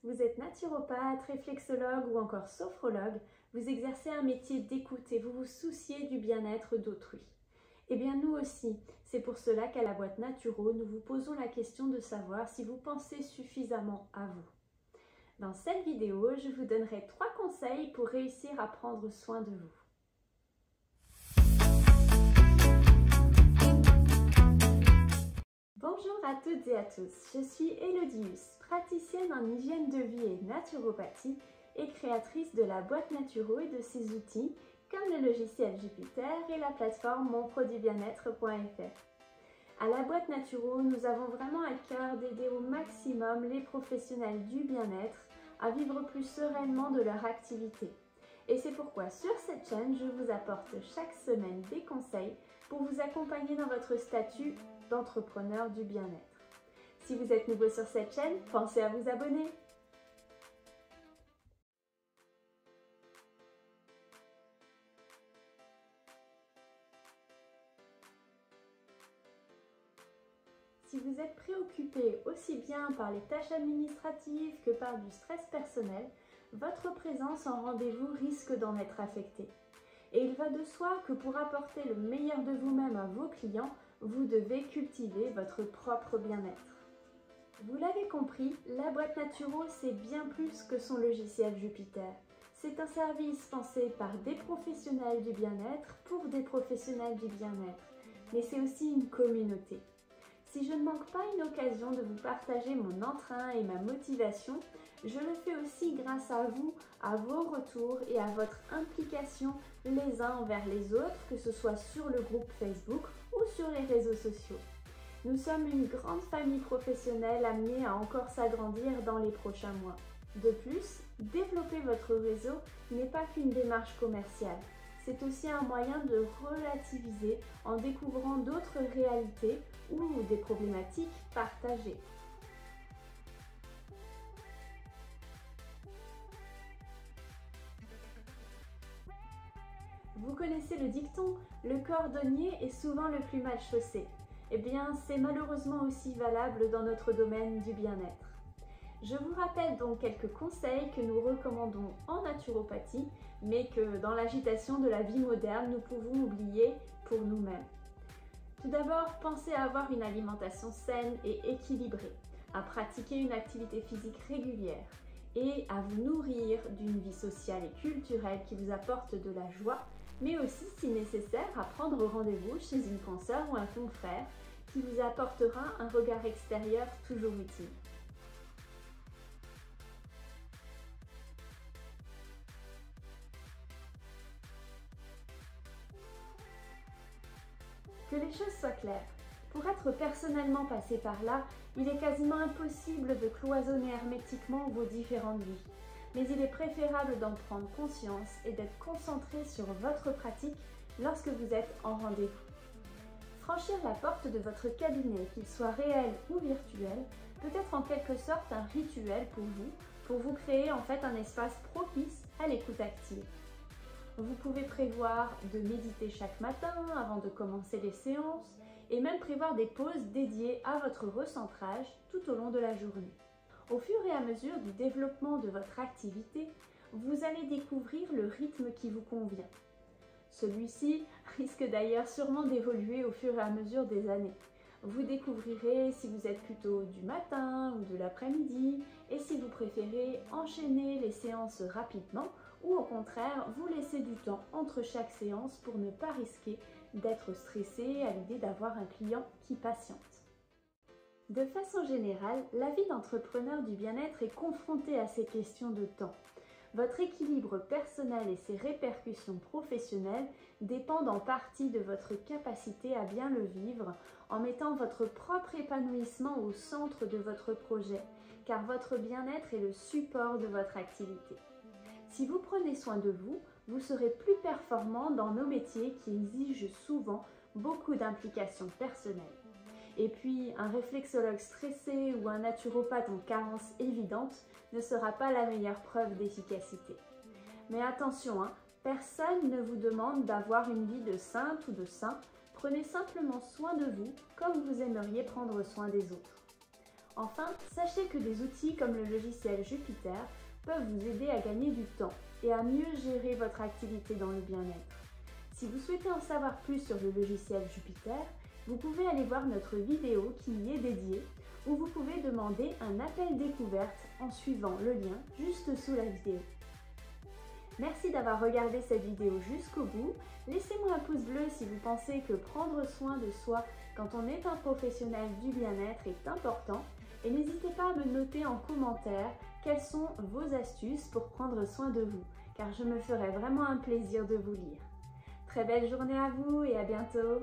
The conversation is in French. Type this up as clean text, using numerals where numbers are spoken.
Vous êtes naturopathe, réflexologue ou encore sophrologue, vous exercez un métier d'écoute et vous vous souciez du bien-être d'autrui. Eh bien nous aussi, c'est pour cela qu'à la boîte Naturo, nous vous posons la question de savoir si vous pensez suffisamment à vous. Dans cette vidéo, je vous donnerai 3 conseils pour réussir à prendre soin de vous. Bonjour à toutes et à tous, je suis Élodie Huss, praticienne en hygiène de vie et naturopathie et créatrice de la boîte Naturo et de ses outils comme le logiciel Jupiter et la plateforme monproduitbienêtre.fr. À la boîte Naturo, nous avons vraiment à cœur d'aider au maximum les professionnels du bien-être à vivre plus sereinement de leur activité. Et c'est pourquoi sur cette chaîne, je vous apporte chaque semaine des conseils pour vous accompagner dans votre statut d'entrepreneur du bien-être. Si vous êtes nouveau sur cette chaîne, pensez à vous abonner. Si vous êtes préoccupé aussi bien par les tâches administratives que par du stress personnel, votre présence en rendez-vous risque d'en être affectée. Et il va de soi que pour apporter le meilleur de vous-même à vos clients, vous devez cultiver votre propre bien-être. Vous l'avez compris, la boîte Naturo, c'est bien plus que son logiciel Jupiter. C'est un service pensé par des professionnels du bien-être pour des professionnels du bien-être. Mais c'est aussi une communauté. Si je ne manque pas une occasion de vous partager mon entrain et ma motivation, je le fais aussi grâce à vous, à vos retours et à votre implication les uns envers les autres, que ce soit sur le groupe Facebook ou sur les réseaux sociaux. Nous sommes une grande famille professionnelle amenée à encore s'agrandir dans les prochains mois. De plus, développer votre réseau n'est pas qu'une démarche commerciale. C'est aussi un moyen de relativiser en découvrant d'autres réalités ou des problématiques partagées. Vous connaissez le dicton « le cordonnier est souvent le plus mal chaussé ». Eh bien, c'est malheureusement aussi valable dans notre domaine du bien-être. Je vous rappelle donc quelques conseils que nous recommandons en naturopathie, mais que dans l'agitation de la vie moderne, nous pouvons oublier pour nous-mêmes. Tout d'abord, pensez à avoir une alimentation saine et équilibrée, à pratiquer une activité physique régulière et à vous nourrir d'une vie sociale et culturelle qui vous apporte de la joie, mais aussi, si nécessaire, à prendre rendez-vous chez une consoeur ou un confrère qui vous apportera un regard extérieur toujours utile. Que les choses soient claires. Pour être personnellement passé par là, il est quasiment impossible de cloisonner hermétiquement vos différentes vies. Mais il est préférable d'en prendre conscience et d'être concentré sur votre pratique lorsque vous êtes en rendez-vous. Franchir la porte de votre cabinet, qu'il soit réel ou virtuel, peut être en quelque sorte un rituel pour vous créer en fait un espace propice à l'écoute active. Vous pouvez prévoir de méditer chaque matin avant de commencer les séances et même prévoir des pauses dédiées à votre recentrage tout au long de la journée. Au fur et à mesure du développement de votre activité, vous allez découvrir le rythme qui vous convient. Celui-ci risque d'ailleurs sûrement d'évoluer au fur et à mesure des années. Vous découvrirez si vous êtes plutôt du matin ou de l'après-midi et si vous préférez enchaîner les séances rapidement ou au contraire vous laisser du temps entre chaque séance pour ne pas risquer d'être stressé à l'idée d'avoir un client qui patiente. De façon générale, la vie d'entrepreneur du bien-être est confrontée à ces questions de temps. Votre équilibre personnel et ses répercussions professionnelles dépendent en partie de votre capacité à bien le vivre en mettant votre propre épanouissement au centre de votre projet, car votre bien-être est le support de votre activité. Si vous prenez soin de vous, vous serez plus performant dans nos métiers qui exigent souvent beaucoup d'implication personnelle. Et puis, un réflexologue stressé ou un naturopathe en carence évidente ne sera pas la meilleure preuve d'efficacité. Mais attention, personne ne vous demande d'avoir une vie de sainte ou de saint. Prenez simplement soin de vous comme vous aimeriez prendre soin des autres. Enfin, sachez que des outils comme le logiciel Jupiter peuvent vous aider à gagner du temps et à mieux gérer votre activité dans le bien-être. Si vous souhaitez en savoir plus sur le logiciel Jupiter, vous pouvez aller voir notre vidéo qui y est dédiée, où vous pouvez demander un appel découverte en suivant le lien juste sous la vidéo. Merci d'avoir regardé cette vidéo jusqu'au bout. Laissez-moi un pouce bleu si vous pensez que prendre soin de soi quand on est un professionnel du bien-être est important. Et n'hésitez pas à me noter en commentaire quelles sont vos astuces pour prendre soin de vous, car je me ferai vraiment un plaisir de vous lire. Très belle journée à vous et à bientôt!